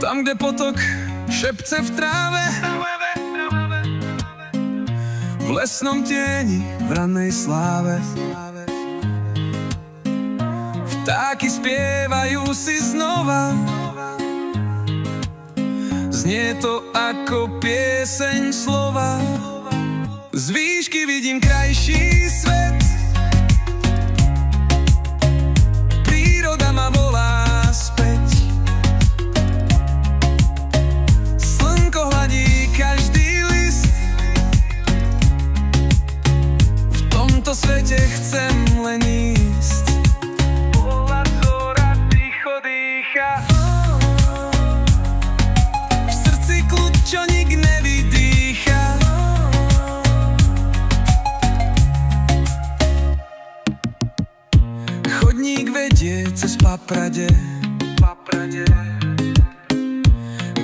Tam, kde potok šepce v tráve, v lesnom tieni, v rannej sláve. Vtáky spievajú si znova, znie to ako pieseň slova. Z výšky vidím krajší svet, príroda ma volá späť. Slnko hladí každý list, v tomto svete chcem len ísť. Bola zora ticho dýcha, v srdci kľud, čo nik nevydýcha. Chodník vedie cez paprade,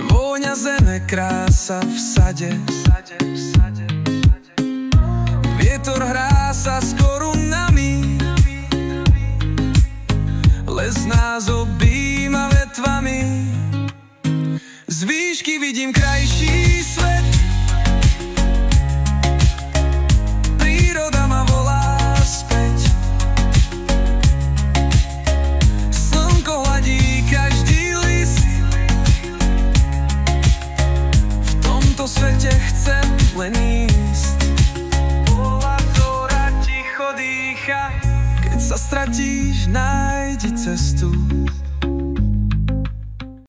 vôňa zeme, krása v sade. Vietor hrá sa s korunami, les nás objíma vetvami. Z výšky vidím krajší svet, príroda ma volá späť. Slnko hladí každý list, v tomto svete chcem len ísť. Bola zora ticho dýcha, keď sa stratíš, nájdi cestu.